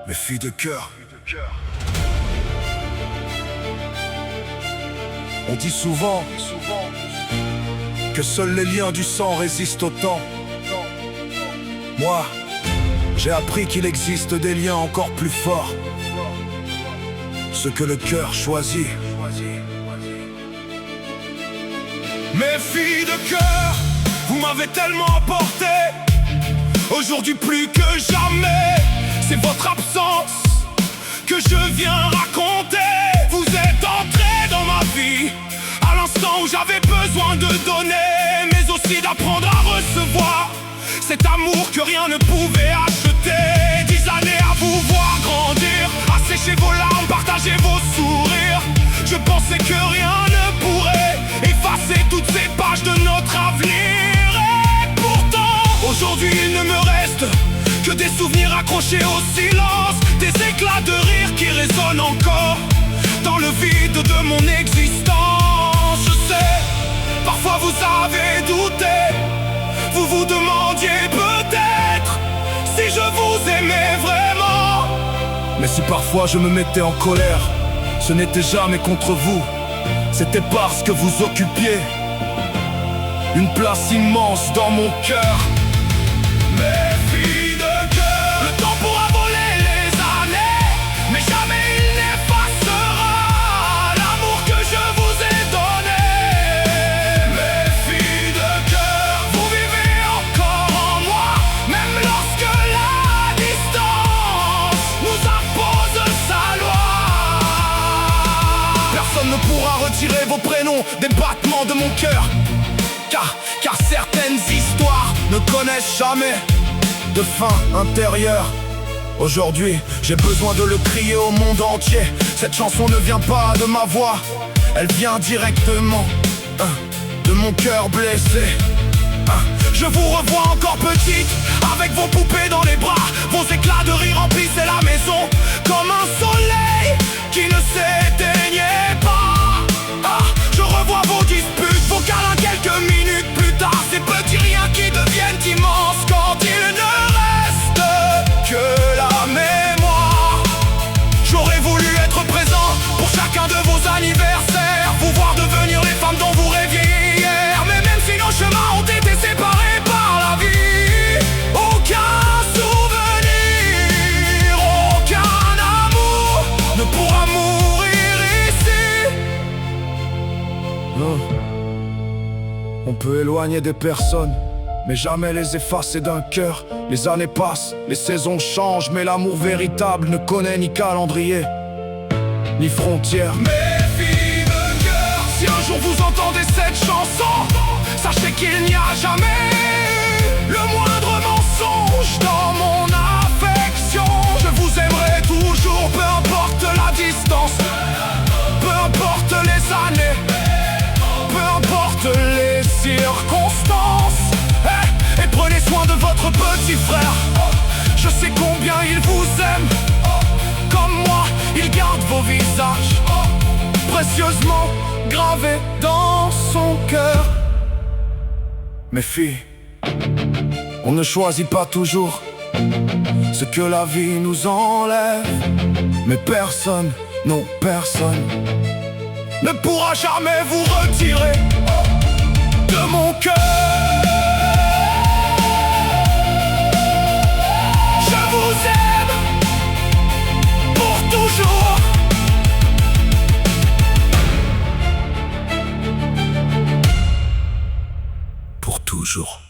Mes filles de cœur. On dit souvent que seuls les liens du sang résistent au temps. Moi, j'ai appris qu'il existe des liens encore plus forts, ceux que le cœur choisit. Mes filles de cœur, vous m'avez tellement apporté. Aujourd'hui plus que jamais, c'est votre absence que je viens raconter. Vous êtes entrés dans ma vie à l'instant où j'avais besoin de donner, mais aussi d'apprendre à recevoir cet amour que rien ne pouvait acheter. 10 années à vous voir grandir, à sécher vos larmes, partager vos sourires. Je pensais que rien ne pourrait effacer toutes ces pages de notre avenir. Et pourtant, aujourd'hui il ne me reste que des souvenirs accrochés au silence, des éclats de rire qui résonnent encore dans le vide de mon existence. Je sais, parfois vous avez douté, vous vous demandiez peut-être si je vous aimais vraiment. Mais si parfois je me mettais en colère, ce n'était jamais contre vous, c'était parce que vous occupiez une place immense dans mon cœur. Mes filles de cœur, le temps pourra voler les années, mais jamais il n'effacera l'amour que je vous ai donné. Mes filles de cœur, vous vivez encore en moi, même lorsque la distance nous impose sa loi. Personne ne pourra retirer vos prénoms des battements de mon cœur, car certaines histoires ne connaissent jamais de fin intérieure. Aujourd'hui, j'ai besoin de le crier au monde entier. Cette chanson ne vient pas de ma voix, elle vient directement de mon cœur blessé. Je vous revois encore petite, avec vos poupées dans les bras. Vos éclats de rire remplissaient la maison comme un soleil qui ne s'éteignait pas. Je revois vos disputes, vos câlins quelques minutes plus tard. Ces petits riens qui deviennent immenses quand il ne reste que la mémoire. J'aurais voulu être présent pour chacun de vos anniversaires, vous voir devenir les femmes dont vous rêviez hier. Mais même si nos chemins ont été séparés par la vie, aucun souvenir, aucun amour ne pourra mourir ici. On peut éloigner des personnes, mais jamais les effacer d'un cœur. Les années passent, les saisons changent, mais l'amour véritable ne connaît ni calendrier, ni frontières. Mes filles de cœur, si un jour vous entendez cette chanson, sachez qu'il n'y a jamais le moindre mensonge dans mon affection. Je vous aimerai toujours, peu importe la distance, peu importe les années, peu importe les circonstances. Et prenez soin de votre petit frère, je sais combien il vous aime. Comme moi, il garde vos visages précieusement gravés dans son cœur. Mes filles, on ne choisit pas toujours ce que la vie nous enlève, mais personne, non personne, ne pourra jamais vous retirer de mon cœur. Je vous aime pour toujours. Pour toujours.